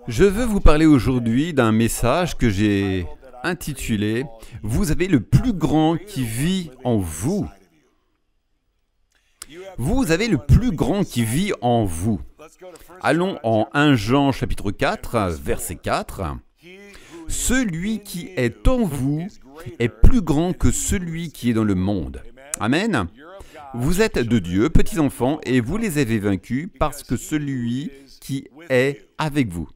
Je veux vous parler aujourd'hui d'un message que j'ai intitulé « Vous avez le plus grand qui vit en vous ». Vous avez le plus grand qui vit en vous. Allons en 1 Jean chapitre 4, verset 4. « Celui qui est en vous est plus grand que celui qui est dans le monde. » Amen. Vous êtes de Dieu, petits enfants, et vous les avez vaincus parce que celui qui est avec vous.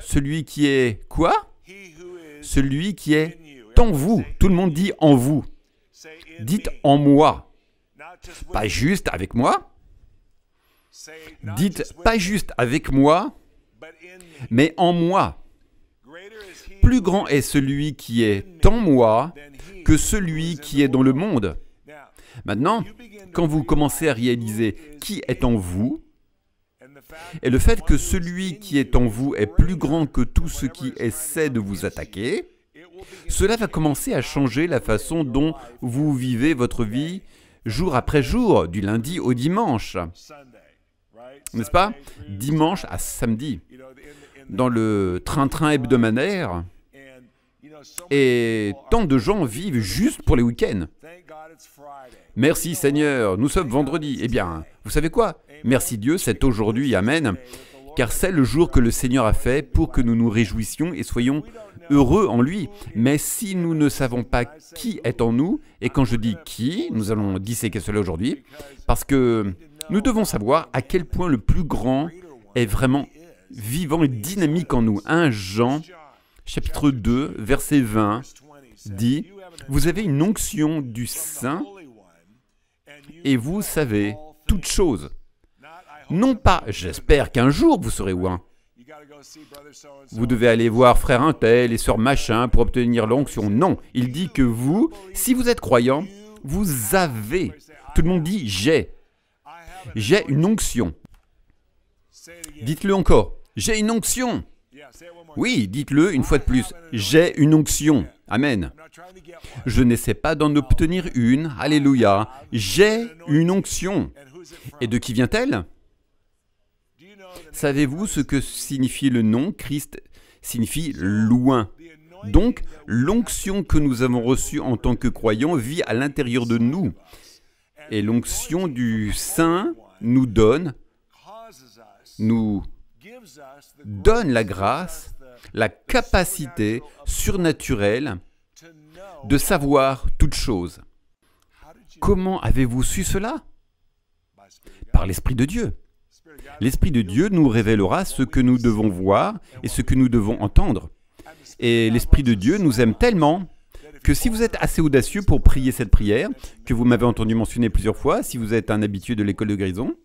Celui qui est quoi? Celui qui est en vous. Tout le monde dit en vous. Dites en moi. Pas juste avec moi. Dites pas juste avec moi, mais en moi. Plus grand est celui qui est en moi que celui qui est dans le monde. Maintenant, quand vous commencez à réaliser qui est en vous, et le fait que celui qui est en vous est plus grand que tout ce qui essaie de vous attaquer, cela va commencer à changer la façon dont vous vivez votre vie jour après jour, du lundi au dimanche. N'est-ce pas? Dimanche à samedi. Dans le train-train hebdomadaire, et tant de gens vivent juste pour les week-ends. Merci Seigneur, nous sommes vendredi. Eh bien, vous savez quoi? Merci Dieu, c'est aujourd'hui, Amen, car c'est le jour que le Seigneur a fait pour que nous nous réjouissions et soyons heureux en lui. Mais si nous ne savons pas qui est en nous, et quand je dis qui, nous allons disséquer cela aujourd'hui, parce que nous devons savoir à quel point le plus grand est vraiment vivant et dynamique en nous. 1 Jean, chapitre 2, verset 20, dit « Vous avez une onction du Saint et vous savez toutes choses. » Non pas « J'espère qu'un jour vous serez ouin. » Vous devez aller voir frère un tel et sœur machin pour obtenir l'onction. Non, il dit que vous, si vous êtes croyant, vous avez. Tout le monde dit « J'ai. » J'ai une onction. Dites-le encore. J'ai une onction. Oui, dites-le une fois de plus. J'ai une onction. Amen. Je n'essaie pas d'en obtenir une. Alléluia. J'ai une onction. Et de qui vient-elle? Savez-vous ce que signifie le nom? Christ signifie loin. Donc, l'onction que nous avons reçue en tant que croyants vit à l'intérieur de nous. Et l'onction du Saint nous donne la grâce, la capacité surnaturelle de savoir toutes choses. Comment avez-vous su cela? Par l'Esprit de Dieu. L'Esprit de Dieu nous révélera ce que nous devons voir et ce que nous devons entendre. Et l'Esprit de Dieu nous aime tellement que si vous êtes assez audacieux pour prier cette prière, que vous m'avez entendu mentionner plusieurs fois, si vous êtes un habitué de l'école de guérison,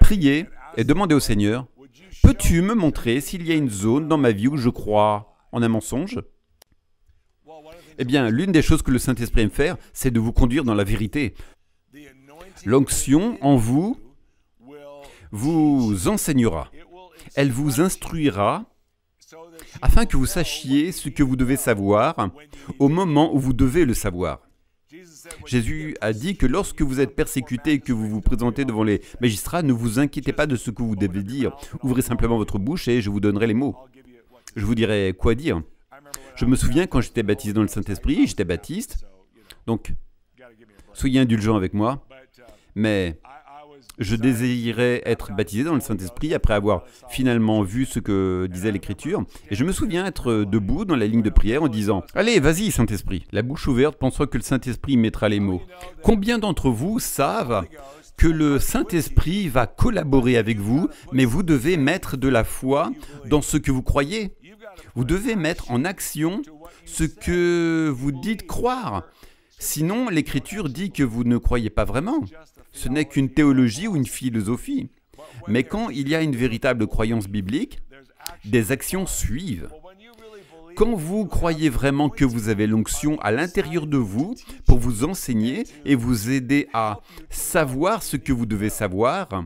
priez et demandez au Seigneur, « Peux-tu me montrer s'il y a une zone dans ma vie où je crois en un mensonge ?» Eh bien, l'une des choses que le Saint-Esprit aime faire, c'est de vous conduire dans la vérité. L'onction en vous vous enseignera. Elle vous instruira afin que vous sachiez ce que vous devez savoir au moment où vous devez le savoir. Jésus a dit que lorsque vous êtes persécuté et que vous vous présentez devant les magistrats, ne vous inquiétez pas de ce que vous devez dire. Ouvrez simplement votre bouche et je vous donnerai les mots. Je vous dirai quoi dire. Je me souviens quand j'étais baptisé dans le Saint-Esprit, j'étais baptiste, donc soyez indulgents avec moi, mais je désirais être baptisé dans le Saint-Esprit après avoir finalement vu ce que disait l'Écriture. Et je me souviens être debout dans la ligne de prière en disant « Allez, vas-y, Saint-Esprit !» La bouche ouverte, pensant que le Saint-Esprit mettra les mots. Combien d'entre vous savent que le Saint-Esprit va collaborer avec vous, mais vous devez mettre de la foi dans ce que vous croyez? Vous devez mettre en action ce que vous dites croire. Sinon, l'Écriture dit que vous ne croyez pas vraiment. Ce n'est qu'une théologie ou une philosophie. Mais quand il y a une véritable croyance biblique, des actions suivent. Quand vous croyez vraiment que vous avez l'onction à l'intérieur de vous pour vous enseigner et vous aider à savoir ce que vous devez savoir,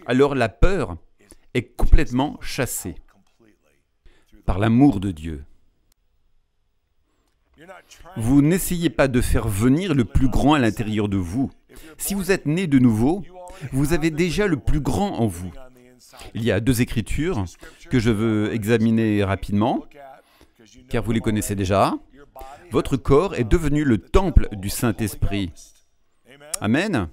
alors la peur est complètement chassée par l'amour de Dieu. Vous n'essayez pas de faire venir le plus grand à l'intérieur de vous. Si vous êtes né de nouveau, vous avez déjà le plus grand en vous. Il y a deux écritures que je veux examiner rapidement, car vous les connaissez déjà. Votre corps est devenu le temple du Saint-Esprit. Amen.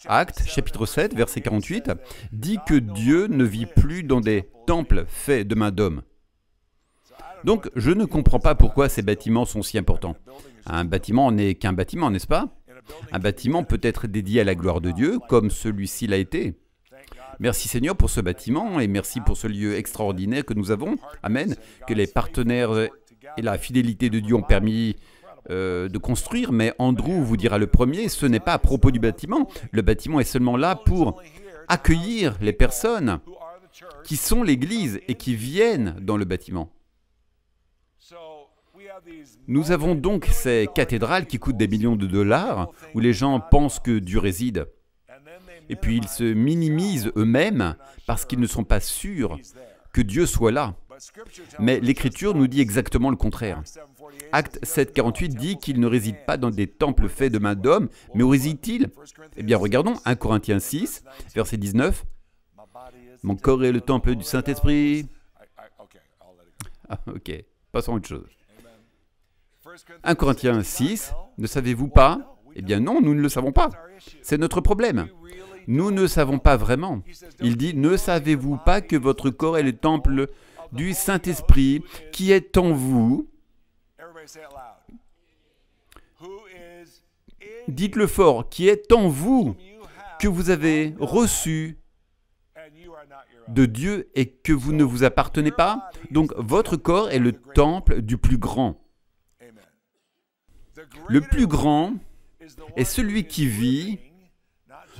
Actes, chapitre 7, verset 48, dit que Dieu ne vit plus dans des temples faits de main d'homme. Donc, je ne comprends pas pourquoi ces bâtiments sont si importants. Un bâtiment n'est qu'un bâtiment, n'est-ce pas? Un bâtiment peut être dédié à la gloire de Dieu, comme celui-ci l'a été. Merci Seigneur pour ce bâtiment et merci pour ce lieu extraordinaire que nous avons. Amen. Que les partenaires et la fidélité de Dieu ont permis de construire, mais Andrew vous dira le premier, ce n'est pas à propos du bâtiment. Le bâtiment est seulement là pour accueillir les personnes qui sont l'Église et qui viennent dans le bâtiment. Nous avons donc ces cathédrales qui coûtent des millions de dollars, où les gens pensent que Dieu réside. Et puis ils se minimisent eux-mêmes parce qu'ils ne sont pas sûrs que Dieu soit là. Mais l'Écriture nous dit exactement le contraire. Acte 7, 48 dit qu'il ne réside pas dans des temples faits de main d'homme, mais où réside-t-il? Eh bien, regardons 1 Corinthiens 6, verset 19. « Mon corps est le temple du Saint-Esprit. » Ah, ok, passons à autre chose. 1 Corinthiens 6, ne savez-vous pas? Eh bien non, nous ne le savons pas. C'est notre problème. Nous ne savons pas vraiment. Il dit, ne savez-vous pas que votre corps est le temple du Saint-Esprit qui est en vous? Dites-le fort, qui est en vous, que vous avez reçu de Dieu et que vous ne vous appartenez pas. Donc votre corps est le temple du plus grand. Le plus grand est celui qui vit,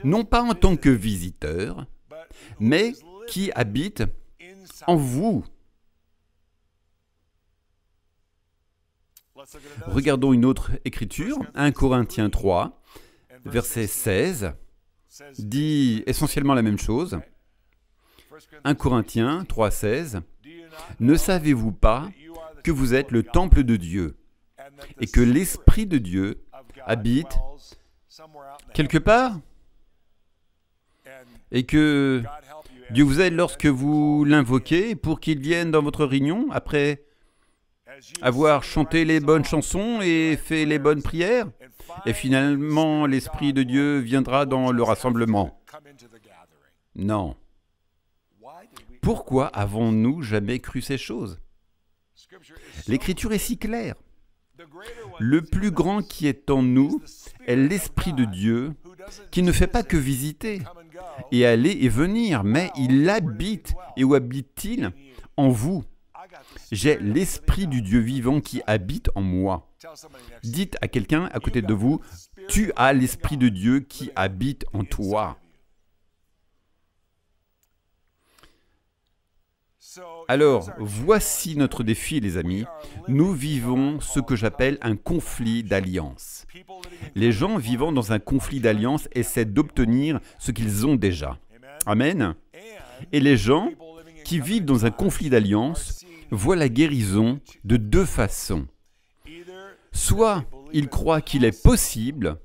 non pas en tant que visiteur, mais qui habite en vous. Regardons une autre écriture, 1 Corinthiens 3, verset 16, dit essentiellement la même chose. 1 Corinthiens 3, 16, « Ne savez-vous pas que vous êtes le temple de Dieu et que l'Esprit de Dieu habite quelque part et que Dieu vous aide lorsque vous l'invoquez pour qu'il vienne dans votre réunion après avoir chanté les bonnes chansons et fait les bonnes prières, et finalement l'Esprit de Dieu viendra dans le rassemblement. » Non. Pourquoi avons-nous jamais cru ces choses? L'Écriture est si claire. Le plus grand qui est en nous est l'Esprit de Dieu qui ne fait pas que visiter et aller et venir, mais il habite. Et où habite-t-il? En vous. J'ai l'Esprit du Dieu vivant qui habite en moi. Dites à quelqu'un à côté de vous, tu as l'Esprit de Dieu qui habite en toi. Alors, voici notre défi, les amis. Nous vivons ce que j'appelle un conflit d'alliance. Les gens vivant dans un conflit d'alliance essaient d'obtenir ce qu'ils ont déjà. Amen. Et les gens qui vivent dans un conflit d'alliance voient la guérison de deux façons. Soit ils croient qu'il est possible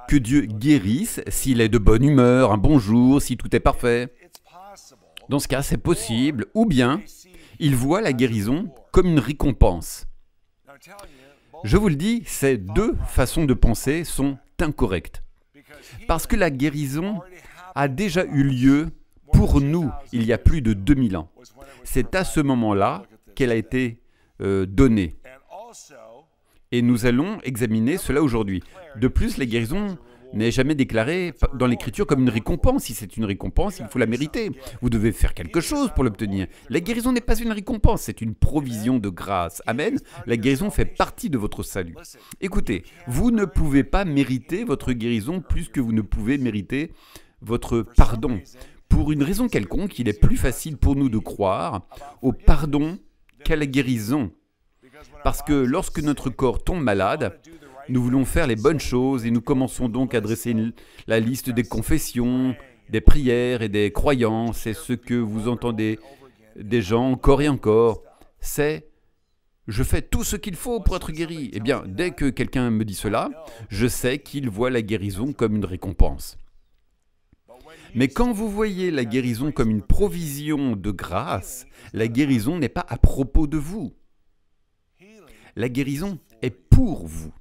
que Dieu guérisse s'il est de bonne humeur, un bon jour, si tout est parfait. Dans ce cas, c'est possible. Ou bien, ils voient la guérison comme une récompense. Je vous le dis, ces deux façons de penser sont incorrectes. Parce que la guérison a déjà eu lieu pour nous il y a plus de 2000 ans. C'est à ce moment-là qu'elle a été donnée. Et nous allons examiner cela aujourd'hui. De plus, la guérison n'est jamais déclarée dans l'Écriture comme une récompense. Si c'est une récompense, il faut la mériter. Vous devez faire quelque chose pour l'obtenir. La guérison n'est pas une récompense, c'est une provision de grâce. Amen. La guérison fait partie de votre salut. Écoutez, vous ne pouvez pas mériter votre guérison plus que vous ne pouvez mériter votre pardon. Pour une raison quelconque, il est plus facile pour nous de croire au pardon qu'à la guérison. Parce que lorsque notre corps tombe malade, nous voulons faire les bonnes choses et nous commençons donc à dresser la liste des confessions, des prières et des croyances. Et ce que vous entendez des gens encore et encore, c'est « je fais tout ce qu'il faut pour être guéri ». Eh bien, dès que quelqu'un me dit cela, je sais qu'il voit la guérison comme une récompense. Mais quand vous voyez la guérison comme une provision de grâce, la guérison n'est pas à propos de vous. La guérison est pour vous.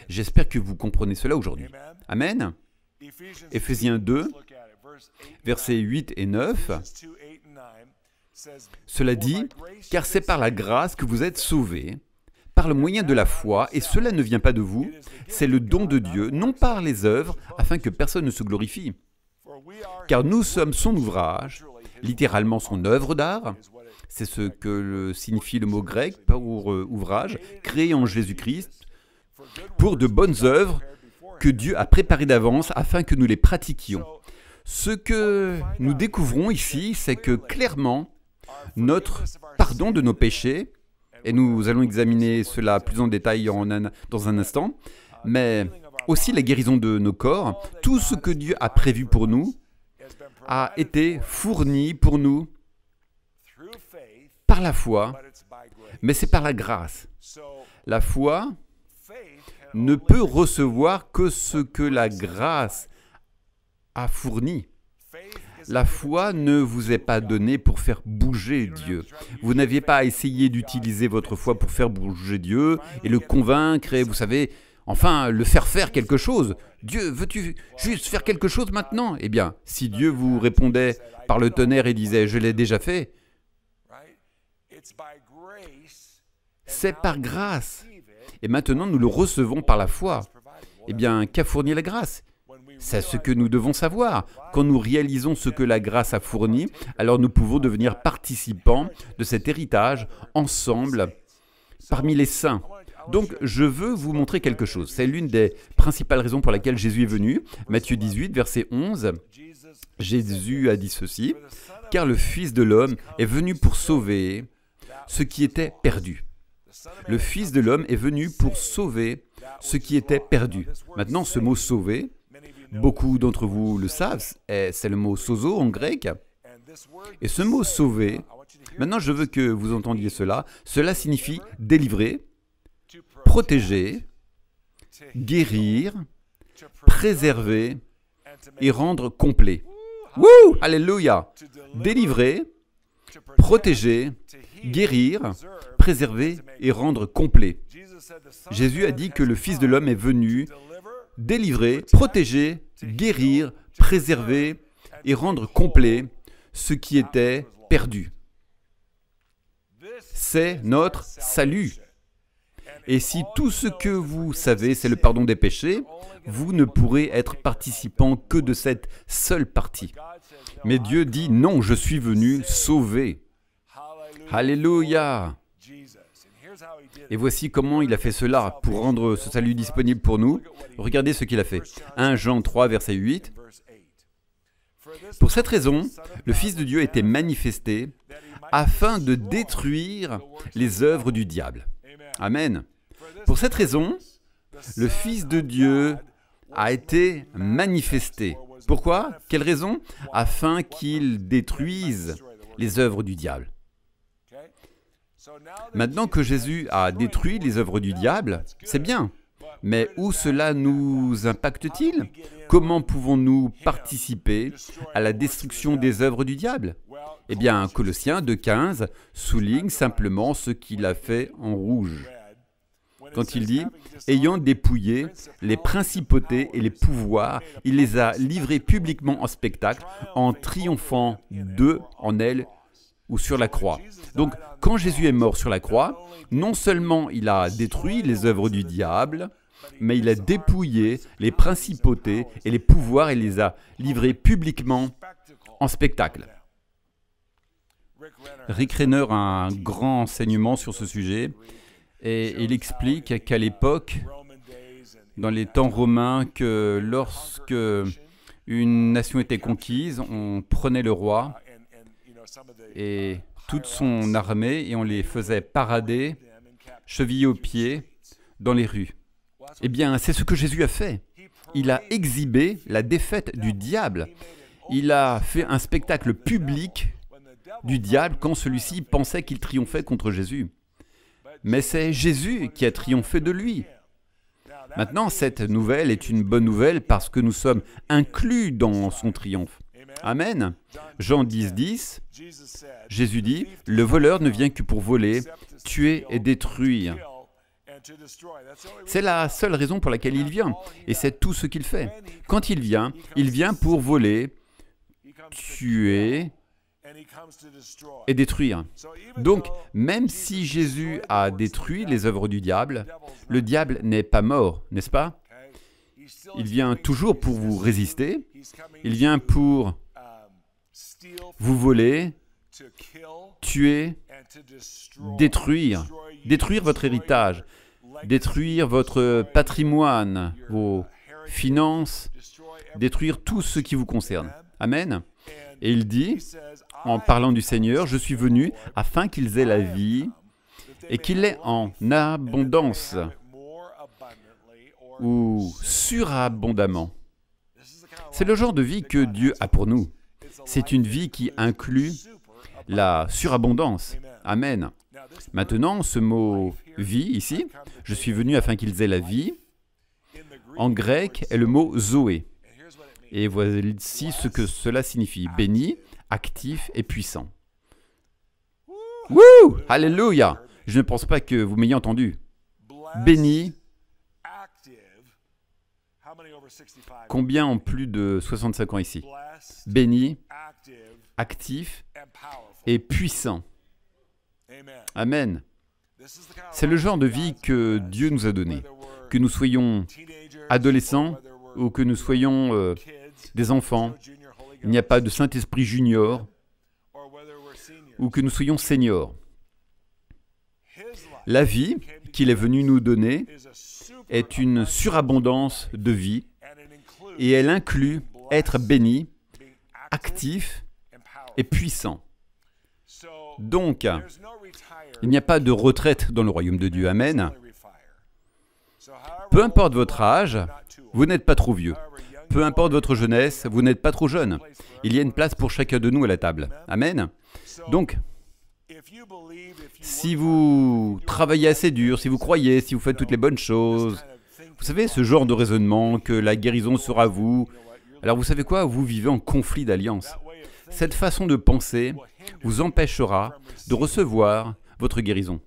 J'espère que vous comprenez cela aujourd'hui. Amen. Éphésiens 2, versets 8 et 9. Cela dit, « Car c'est par la grâce que vous êtes sauvés, par le moyen de la foi, et cela ne vient pas de vous, c'est le don de Dieu, non par les œuvres, afin que personne ne se glorifie. Car nous sommes son ouvrage, littéralement son œuvre d'art, c'est ce que signifie le mot grec pour ouvrage, créé en Jésus-Christ, pour de bonnes œuvres que Dieu a préparées d'avance afin que nous les pratiquions. » Ce que nous découvrons ici, c'est que clairement, notre pardon de nos péchés, et nous allons examiner cela plus en détail dans un instant, mais aussi la guérison de nos corps, tout ce que Dieu a prévu pour nous a été fourni pour nous par la foi, mais c'est par la grâce. La foi ne peut recevoir que ce que la grâce a fourni. La foi ne vous est pas donnée pour faire bouger Dieu. Vous n'aviez pas à essayer d'utiliser votre foi pour faire bouger Dieu et le convaincre et, vous savez, enfin, le faire quelque chose. Dieu, veux-tu juste faire quelque chose maintenant? Eh bien, si Dieu vous répondait par le tonnerre et disait « je l'ai déjà fait », c'est par grâce. Et maintenant, nous le recevons par la foi. Eh bien, qu'a fourni la grâce? C'est ce que nous devons savoir. Quand nous réalisons ce que la grâce a fourni, alors nous pouvons devenir participants de cet héritage ensemble parmi les saints. Donc, je veux vous montrer quelque chose. C'est l'une des principales raisons pour laquelle Jésus est venu. Matthieu 18, verset 11. Jésus a dit ceci, « Car le Fils de l'homme est venu pour sauver ce qui était perdu. » Le Fils de l'homme est venu pour sauver ce qui était perdu. Maintenant, ce mot « sauver », beaucoup d'entre vous le savent, c'est le mot « sozo » en grec. Et ce mot « sauver », maintenant je veux que vous entendiez cela, cela signifie délivrer, protéger, guérir, préserver et rendre complet. Wouh! Alléluia! Délivrer, protéger, guérir, préserver et rendre complet. Jésus a dit que le Fils de l'homme est venu délivrer, protéger, guérir, préserver et rendre complet ce qui était perdu. C'est notre salut. Et si tout ce que vous savez, c'est le pardon des péchés, vous ne pourrez être participant que de cette seule partie. Mais Dieu dit, non, je suis venu sauver. Alléluia! Et voici comment il a fait cela pour rendre ce salut disponible pour nous. Regardez ce qu'il a fait. 1 Jean 3, verset 8. Pour cette raison, le Fils de Dieu a été manifesté afin de détruire les œuvres du diable. Amen. Pour cette raison, le Fils de Dieu a été manifesté. Pourquoi? Quelle raison? Afin qu'il détruise les œuvres du diable. Maintenant que Jésus a détruit les œuvres du diable, c'est bien. Mais où cela nous impacte-t-il? Comment pouvons-nous participer à la destruction des œuvres du diable? Eh bien, Colossiens 2,15 souligne simplement ce qu'il a fait en rouge. Quand il dit « Ayant dépouillé les principautés et les pouvoirs, il les a livrés publiquement en spectacle, en triomphant d'eux en elle ou sur la croix. » Donc, quand Jésus est mort sur la croix, non seulement il a détruit les œuvres du diable, mais il a dépouillé les principautés et les pouvoirs et les a livrés publiquement en spectacle. Rick Renner a un grand enseignement sur ce sujet et il explique qu'à l'époque, dans les temps romains, que lorsque une nation était conquise, on prenait le roi et toute son armée et on les faisait parader, chevillés aux pieds, dans les rues. Eh bien, c'est ce que Jésus a fait. Il a exhibé la défaite du diable. Il a fait un spectacle public du diable quand celui-ci pensait qu'il triomphait contre Jésus. Mais c'est Jésus qui a triomphé de lui. Maintenant, cette nouvelle est une bonne nouvelle parce que nous sommes inclus dans son triomphe. Amen. Jean 10, 10, Jésus dit, « Le voleur ne vient que pour voler, tuer et détruire. » C'est la seule raison pour laquelle il vient, et c'est tout ce qu'il fait. Quand il vient pour voler, tuer et détruire. Donc, même si Jésus a détruit les œuvres du diable, le diable n'est pas mort, n'est-ce pas? Il vient toujours pour vous résister, il vient pour vous voler, tuer, détruire votre héritage, détruire votre patrimoine, vos finances, détruire tout ce qui vous concerne. Amen. Et il dit, en parlant du Seigneur, « Je suis venu afin qu'ils aient la vie et qu'il l'ait en abondance ou surabondamment. » C'est le genre de vie que Dieu a pour nous. C'est une vie qui inclut la surabondance. Amen. Maintenant, ce mot « vie » ici, « Je suis venu afin qu'ils aient la vie », en grec est le mot « zoé ». Et voici ce que cela signifie. Béni, actif et puissant. Wouh! Alléluia! Je ne pense pas que vous m'ayez entendu. Béni. Combien ont plus de 65 ans ici? Béni, actif et puissant. Amen. C'est le genre de vie que Dieu nous a donné. Que nous soyons adolescents ou que nous soyons des enfants, il n'y a pas de Saint-Esprit junior, ou que nous soyons seniors. La vie qu'il est venu nous donner est une surabondance de vie, et elle inclut être béni, actif et puissant. Donc, il n'y a pas de retraite dans le royaume de Dieu. Amen. Peu importe votre âge, vous n'êtes pas trop vieux. Peu importe votre jeunesse, vous n'êtes pas trop jeune. Il y a une place pour chacun de nous à la table. Amen. Donc, si vous travaillez assez dur, si vous croyez, si vous faites toutes les bonnes choses, vous savez, ce genre de raisonnement, que la guérison sera vous, alors vous savez quoi? Vous vivez en conflit d'alliance. Cette façon de penser vous empêchera de recevoir votre guérison.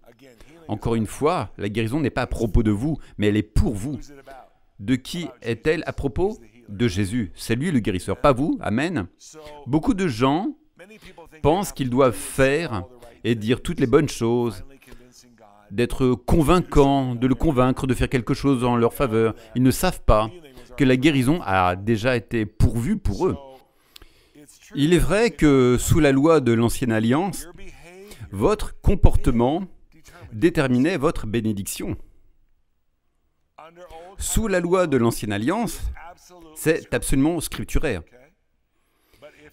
Encore une fois, la guérison n'est pas à propos de vous, mais elle est pour vous. De qui est-elle à propos? De Jésus. C'est lui le guérisseur, pas vous. Amen. Beaucoup de gens pensent qu'ils doivent faire et dire toutes les bonnes choses, d'être convaincants, de le convaincre de faire quelque chose en leur faveur. Ils ne savent pas que la guérison a déjà été pourvue pour eux. Il est vrai que sous la loi de l'Ancienne Alliance, votre comportement déterminait votre bénédiction. Sous la loi de l'Ancienne Alliance, c'est absolument scripturaire.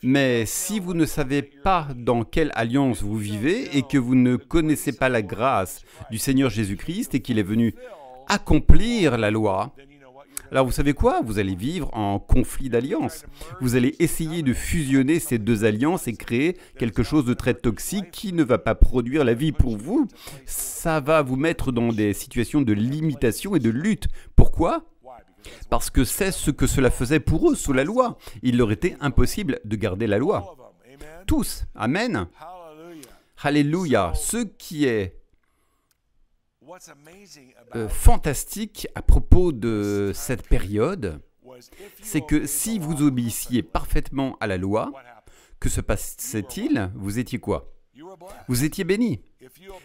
Mais si vous ne savez pas dans quelle alliance vous vivez et que vous ne connaissez pas la grâce du Seigneur Jésus-Christ et qu'il est venu accomplir la loi, alors vous savez quoi? Vous allez vivre en conflit d'alliance. Vous allez essayer de fusionner ces deux alliances et créer quelque chose de très toxique qui ne va pas produire la vie pour vous. Ça va vous mettre dans des situations de limitation et de lutte. Pourquoi? Parce que c'est ce que cela faisait pour eux sous la loi. Il leur était impossible de garder la loi. Tous. Amen. Alléluia. Ce qui est fantastique à propos de cette période, c'est que si vous obéissiez parfaitement à la loi, que se passait-il? Vous étiez quoi? Vous étiez béni.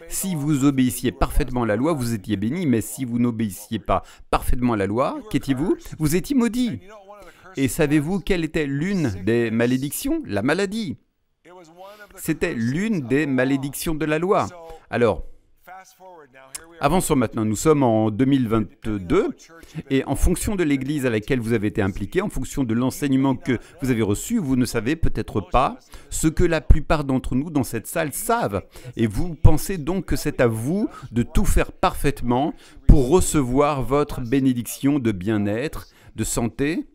Si vous obéissiez parfaitement à la loi, vous étiez béni, mais si vous n'obéissiez pas parfaitement à la loi, qu'étiez-vous? Vous étiez maudit. Et savez-vous quelle était l'une des malédictions? La maladie. C'était l'une des malédictions de la loi. Alors, avançons maintenant, nous sommes en 2022 et en fonction de l'église à laquelle vous avez été impliqué, en fonction de l'enseignement que vous avez reçu, vous ne savez peut-être pas ce que la plupart d'entre nous dans cette salle savent. Et vous pensez donc que c'est à vous de tout faire parfaitement pour recevoir votre bénédiction de bien-être, de santé.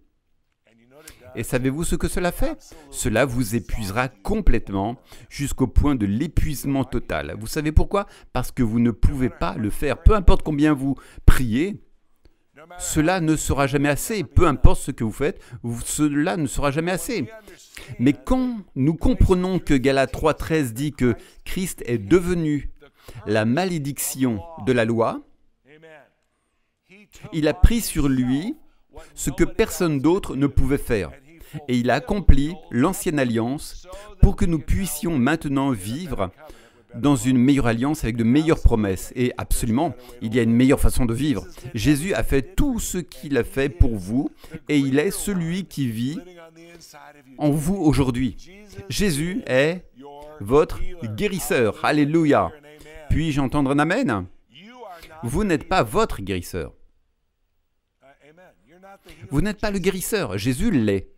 Et savez-vous ce que cela fait? Cela vous épuisera complètement jusqu'au point de l'épuisement total. Vous savez pourquoi? Parce que vous ne pouvez pas le faire. Peu importe combien vous priez, cela ne sera jamais assez. Peu importe ce que vous faites, cela ne sera jamais assez. Mais quand nous comprenons que Galates 3,13 dit que Christ est devenu la malédiction de la loi, il a pris sur lui ce que personne d'autre ne pouvait faire. Et il a accompli l'ancienne alliance pour que nous puissions maintenant vivre dans une meilleure alliance avec de meilleures promesses. Et absolument, il y a une meilleure façon de vivre. Jésus a fait tout ce qu'il a fait pour vous et il est celui qui vit en vous aujourd'hui. Jésus est votre guérisseur. Alléluia. Puis-je entendre un amen? Vous n'êtes pas votre guérisseur. Vous n'êtes pas le guérisseur. Jésus l'est.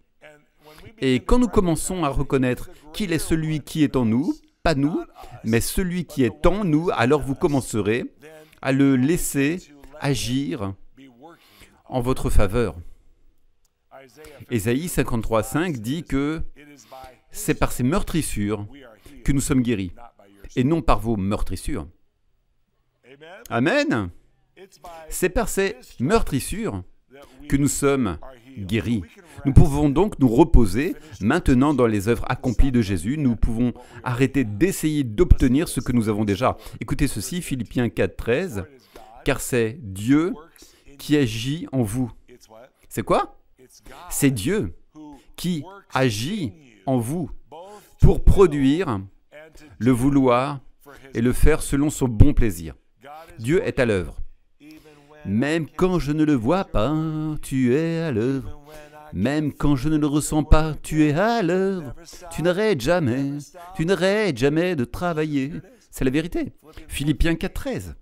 Et quand nous commençons à reconnaître qu'il est celui qui est en nous, pas nous, mais celui qui est en nous, alors vous commencerez à le laisser agir en votre faveur. Ésaïe 53,5 dit que c'est par ces meurtrissures que nous sommes guéris, et non par vos meurtrissures. Amen. C'est par ces meurtrissures que nous sommes guéris. Nous pouvons donc nous reposer maintenant dans les œuvres accomplies de Jésus. Nous pouvons arrêter d'essayer d'obtenir ce que nous avons déjà. Écoutez ceci, Philippiens 4,13, car c'est Dieu qui agit en vous. C'est quoi? C'est Dieu qui agit en vous pour produire le vouloir et le faire selon son bon plaisir. Dieu est à l'œuvre. Même quand je ne le vois pas, tu es à l'œuvre. Même quand je ne le ressens pas, tu es à l'œuvre. Tu n'arrêtes jamais de travailler. C'est la vérité. Philippiens 4,13.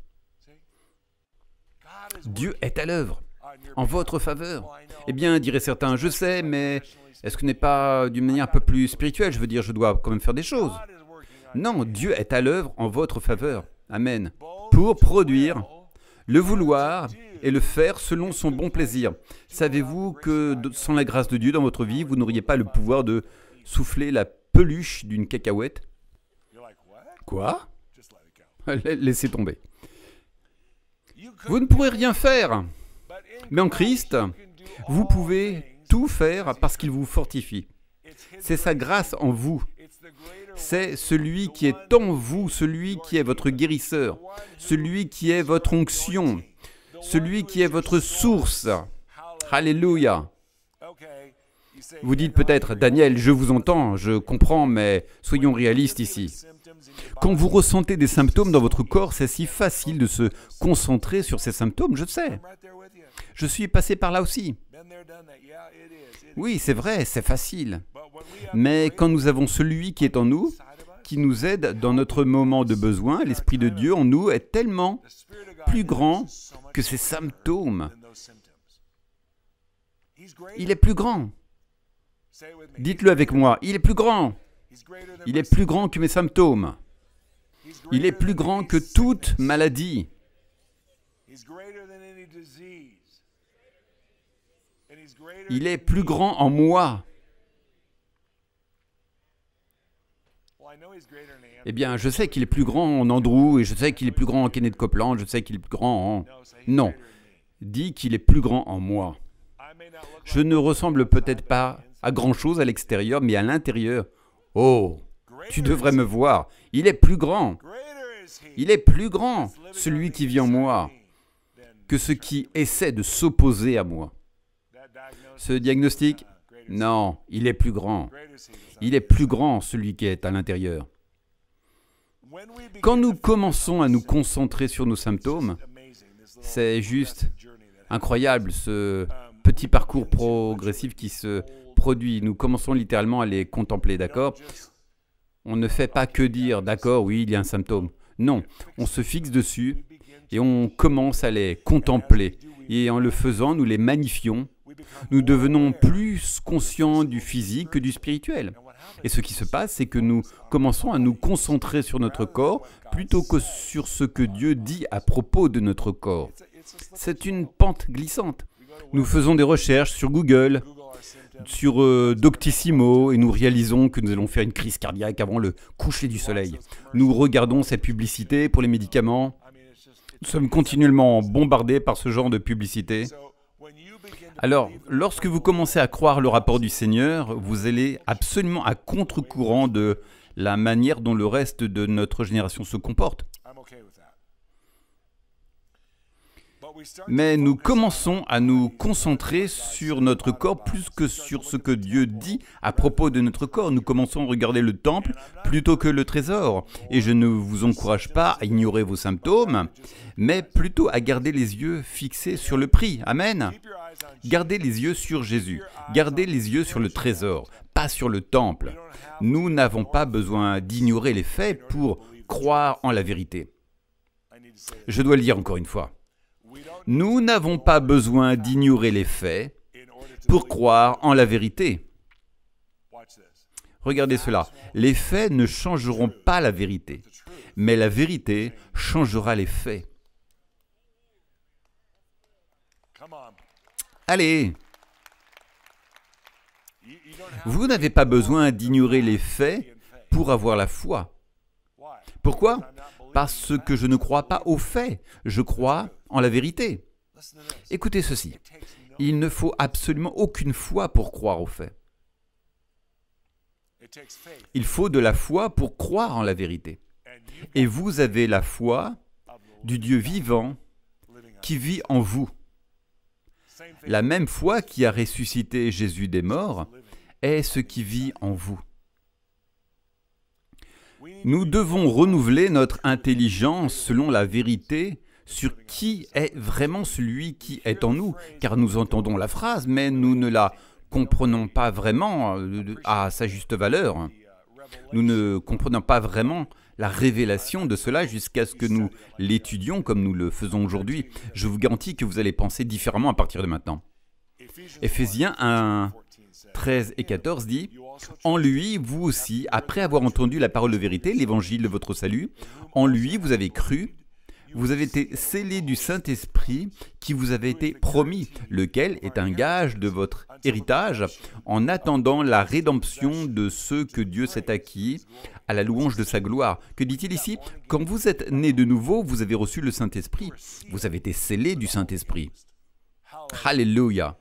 Dieu est à l'œuvre, en votre faveur. Eh bien, diraient certains, je sais, mais est-ce que ce n'est pas d'une manière un peu plus spirituelle? Je veux dire, je dois quand même faire des choses. Non, Dieu est à l'œuvre en votre faveur. Amen. Pour produire le vouloir et le faire selon son bon plaisir. Savez-vous que sans la grâce de Dieu dans votre vie, vous n'auriez pas le pouvoir de souffler la peluche d'une cacahuète? Quoi? Laissez tomber. Vous ne pourrez rien faire. Mais en Christ, vous pouvez tout faire parce qu'il vous fortifie. C'est sa grâce en vous. C'est celui qui est en vous, celui qui est votre guérisseur, celui qui est votre onction, celui qui est votre source. Alléluia. Vous dites peut-être, Daniel, je vous entends, je comprends, mais soyons réalistes ici. Quand vous ressentez des symptômes dans votre corps, c'est si facile de se concentrer sur ces symptômes, je sais. Je suis passé par là aussi. Oui, c'est vrai, c'est facile. Mais quand nous avons celui qui est en nous, qui nous aide dans notre moment de besoin, l'Esprit de Dieu en nous est tellement plus grand que ces symptômes. Il est plus grand. Dites-le avec moi, il est plus grand. Il est plus grand que mes symptômes. Il est plus grand que toute maladie. Il est plus grand en moi. Eh bien, je sais qu'il est plus grand en Andrew, et je sais qu'il est plus grand en Kenneth Copeland, je sais qu'il est plus grand en... Non, dis qu'il est plus grand en moi. Je ne ressemble peut-être pas à grand-chose à l'extérieur, mais à l'intérieur, oh, tu devrais me voir, il est plus grand. Il est plus grand, celui qui vit en moi, que ce qui essaie de s'opposer à moi. Ce diagnostic, non, il est plus grand. Il est plus grand, celui qui est à l'intérieur. Quand nous commençons à nous concentrer sur nos symptômes, c'est juste incroyable, ce petit parcours progressif qui se produit. Nous commençons littéralement à les contempler, d'accord? On ne fait pas que dire, d'accord, oui, il y a un symptôme. Non, on se fixe dessus et on commence à les contempler. Et en le faisant, nous les magnifions. Nous devenons plus conscients du physique que du spirituel. Et ce qui se passe, c'est que nous commençons à nous concentrer sur notre corps plutôt que sur ce que Dieu dit à propos de notre corps. C'est une pente glissante. Nous faisons des recherches sur Google, sur Doctissimo, et nous réalisons que nous allons faire une crise cardiaque avant le coucher du soleil. Nous regardons cette publicité pour les médicaments. Nous sommes continuellement bombardés par ce genre de publicité. Alors, lorsque vous commencez à croire le rapport du Seigneur, vous allez absolument à contre-courant de la manière dont le reste de notre génération se comporte. Mais nous commençons à nous concentrer sur notre corps plus que sur ce que Dieu dit à propos de notre corps. Nous commençons à regarder le temple plutôt que le trésor. Et je ne vous encourage pas à ignorer vos symptômes, mais plutôt à garder les yeux fixés sur le prix. Amen. Gardez les yeux sur Jésus. Gardez les yeux sur le trésor, pas sur le temple. Nous n'avons pas besoin d'ignorer les faits pour croire en la vérité. Je dois le dire encore une fois. Nous n'avons pas besoin d'ignorer les faits pour croire en la vérité. Regardez cela. Les faits ne changeront pas la vérité, mais la vérité changera les faits. Allez! Vous n'avez pas besoin d'ignorer les faits pour avoir la foi. Pourquoi? Parce que je ne crois pas aux faits, je crois en la vérité. Écoutez ceci, il ne faut absolument aucune foi pour croire aux faits. Il faut de la foi pour croire en la vérité. Et vous avez la foi du Dieu vivant qui vit en vous. La même foi qui a ressuscité Jésus des morts est ce qui vit en vous. Nous devons renouveler notre intelligence selon la vérité sur qui est vraiment celui qui est en nous, car nous entendons la phrase, mais nous ne la comprenons pas vraiment à sa juste valeur. Nous ne comprenons pas vraiment la révélation de cela jusqu'à ce que nous l'étudions comme nous le faisons aujourd'hui. Je vous garantis que vous allez penser différemment à partir de maintenant. Éphésiens 1, 13 et 14 dit « En lui, vous aussi, après avoir entendu la parole de vérité, l'évangile de votre salut, en lui vous avez cru, vous avez été scellés du Saint-Esprit qui vous avait été promis, lequel est un gage de votre héritage, en attendant la rédemption de ceux que Dieu s'est acquis, à la louange de sa gloire. » Que dit-il ici? Quand vous êtes nés de nouveau, vous avez reçu le Saint-Esprit. Vous avez été scellés du Saint-Esprit. Alléluia!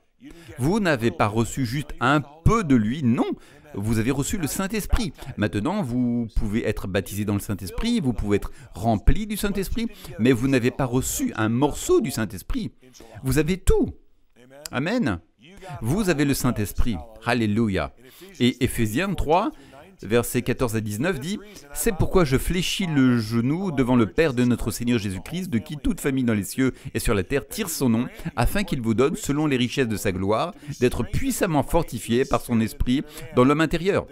Vous n'avez pas reçu juste un peu de lui, non. Vous avez reçu le Saint-Esprit. Maintenant, vous pouvez être baptisé dans le Saint-Esprit, vous pouvez être rempli du Saint-Esprit, mais vous n'avez pas reçu un morceau du Saint-Esprit. Vous avez tout. Amen. Vous avez le Saint-Esprit. Alléluia. Et Éphésiens 3, versets 14 à 19 dit « C'est pourquoi je fléchis le genou devant le Père de notre Seigneur Jésus-Christ, de qui toute famille dans les cieux et sur la terre tire son nom, afin qu'il vous donne, selon les richesses de sa gloire, d'être puissamment fortifiés par son Esprit dans l'homme intérieur,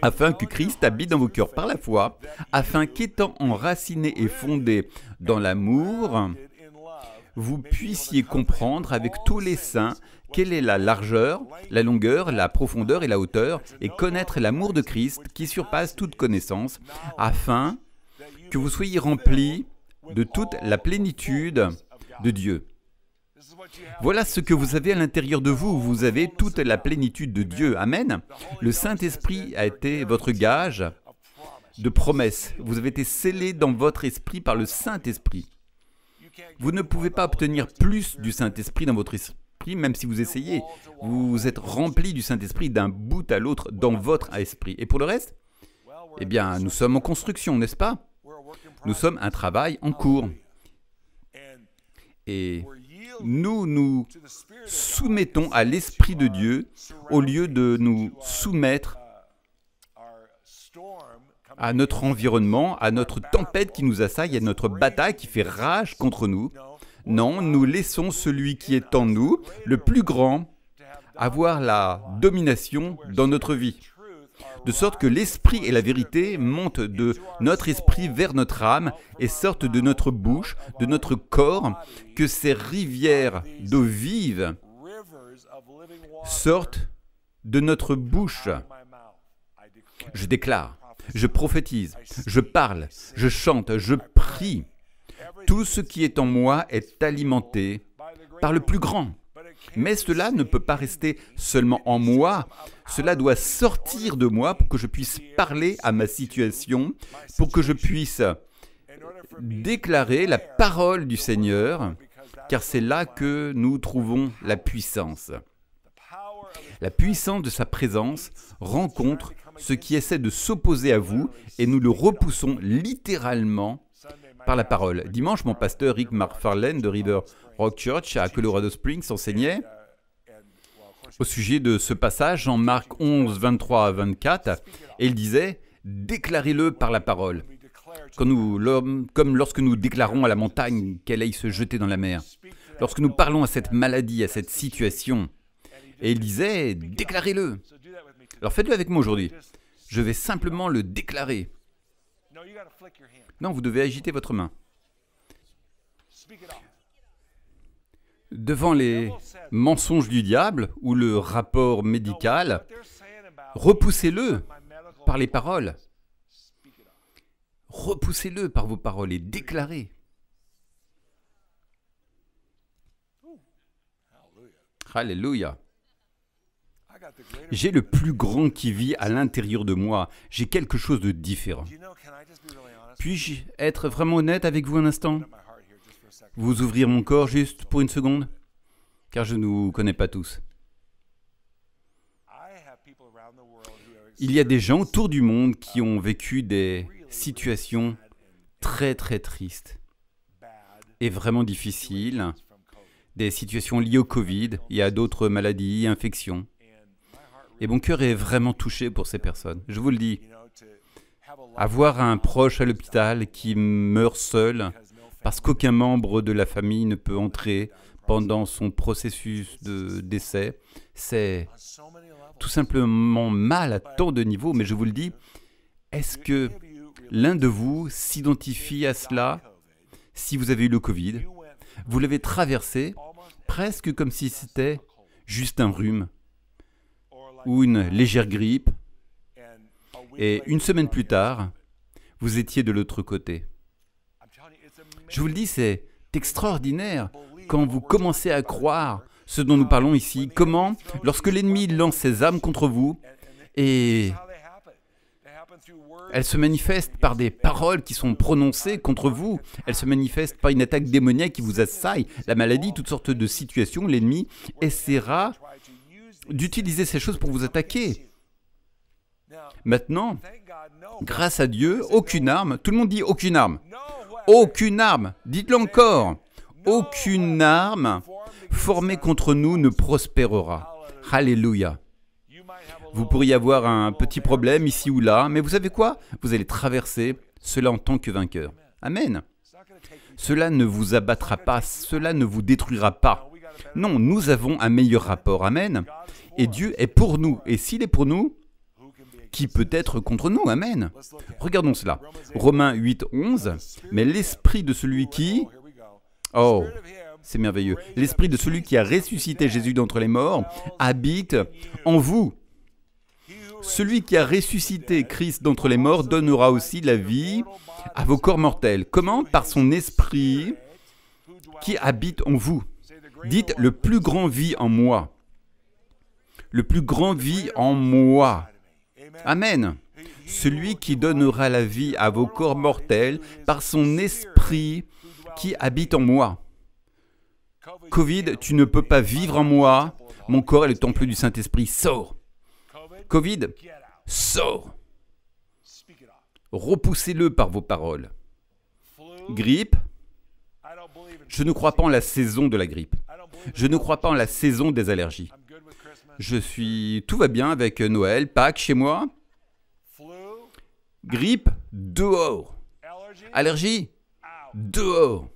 afin que Christ habite dans vos cœurs par la foi, afin qu'étant enracinés et fondés dans l'amour, vous puissiez comprendre avec tous les saints quelle est la largeur, la longueur, la profondeur et la hauteur, et connaître l'amour de Christ qui surpasse toute connaissance, afin que vous soyez remplis de toute la plénitude de Dieu. Voilà ce que vous avez à l'intérieur de vous. Vous avez toute la plénitude de Dieu. Amen. Le Saint-Esprit a été votre gage de promesse. Vous avez été scellés dans votre esprit par le Saint-Esprit. Vous ne pouvez pas obtenir plus du Saint-Esprit dans votre esprit, même si vous essayez. Vous êtes rempli du Saint-Esprit d'un bout à l'autre dans votre esprit. Et pour le reste, eh bien, nous sommes en construction, n'est-ce pas? Nous sommes un travail en cours. Et nous nous soumettons à l'Esprit de Dieu au lieu de nous soumettre à notre environnement, à notre tempête qui nous assaille, à notre bataille qui fait rage contre nous. Non, nous laissons celui qui est en nous, le plus grand, avoir la domination dans notre vie. De sorte que l'esprit et la vérité montent de notre esprit vers notre âme et sortent de notre bouche, de notre corps, que ces rivières d'eau vive sortent de notre bouche. Je déclare, je prophétise, je parle, je chante, je prie. Tout ce qui est en moi est alimenté par le plus grand. Mais cela ne peut pas rester seulement en moi, cela doit sortir de moi pour que je puisse parler à ma situation, pour que je puisse déclarer la parole du Seigneur, car c'est là que nous trouvons la puissance. La puissance de sa présence rencontre ce qui essaie de s'opposer à vous et nous le repoussons littéralement par la parole. Dimanche, mon pasteur Rick McFarlane de River Rock Church à Colorado Springs enseignait au sujet de ce passage en Marc 11, 23 à 24, et il disait « Déclarez-le par la parole ». Comme lorsque nous déclarons à la montagne qu'elle aille se jeter dans la mer. Lorsque nous parlons à cette maladie, à cette situation. Et il disait, déclarez-le. Alors faites-le avec moi aujourd'hui. Je vais simplement le déclarer. Non, vous devez agiter votre main. Devant les mensonges du diable ou le rapport médical, repoussez-le par les paroles. Repoussez-le par vos paroles et déclarez. Alléluia. J'ai le plus grand qui vit à l'intérieur de moi. J'ai quelque chose de différent. Puis-je être vraiment honnête avec vous un instant? Vous ouvrir mon corps juste pour une seconde? Car je ne vous connais pas tous. Il y a des gens autour du monde qui ont vécu des situations très très tristes et vraiment difficiles, des situations liées au Covid et à d'autres maladies, infections. Et mon cœur est vraiment touché pour ces personnes. Je vous le dis, avoir un proche à l'hôpital qui meurt seul parce qu'aucun membre de la famille ne peut entrer pendant son processus de décès, c'est tout simplement mal à tant de niveaux. Mais je vous le dis, est-ce que l'un de vous s'identifie à cela si vous avez eu le Covid? Vous l'avez traversé presque comme si c'était juste un rhume ou une légère grippe, et une semaine plus tard, vous étiez de l'autre côté. Je vous le dis, c'est extraordinaire quand vous commencez à croire ce dont nous parlons ici. Comment, lorsque l'ennemi lance ses armes contre vous, et elles se manifestent par des paroles qui sont prononcées contre vous, elles se manifestent par une attaque démoniaque qui vous assaille, la maladie, toutes sortes de situations, l'ennemi essaiera d'utiliser ces choses pour vous attaquer. Maintenant, grâce à Dieu, aucune arme, tout le monde dit aucune arme, aucune arme, dites-le encore, aucune arme formée contre nous ne prospérera. Alléluia. Vous pourriez avoir un petit problème ici ou là, mais vous savez quoi? Vous allez traverser cela en tant que vainqueur. Amen. Cela ne vous abattra pas, cela ne vous détruira pas. Non, nous avons un meilleur rapport. Amen. Et Dieu est pour nous. Et s'il est pour nous, qui peut être contre nous? Amen. Regardons cela. Romains 8, 11. Mais l'esprit de celui qui... Oh, c'est merveilleux. L'esprit de celui qui a ressuscité Jésus d'entre les morts habite en vous. Celui qui a ressuscité Christ d'entre les morts donnera aussi la vie à vos corps mortels. Comment? Par son esprit qui habite en vous. Dites, le plus grand vit en moi. Le plus grand vit en moi. Amen. Celui qui donnera la vie à vos corps mortels par son esprit qui habite en moi. Covid, tu ne peux pas vivre en moi. Mon corps est le temple du Saint-Esprit. Sors. Covid, sors. Repoussez-le par vos paroles. Grippe, je ne crois pas en la saison de la grippe. Je ne crois pas en la saison des allergies. Tout va bien avec Noël, Pâques chez moi. Grippe, dehors. Allergie, dehors.